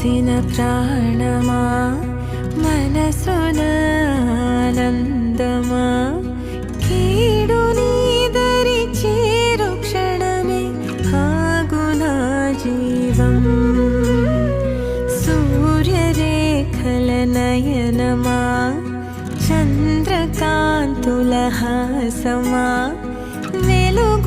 పోసిన ప్రాణమా మనసున ఆనందమా కీడు నీదరి చేరు క్షణమే ఆగునా జీవం సూర్యరేఖల నయనమా చంద్రకాంతుల హాసమా వెలుగు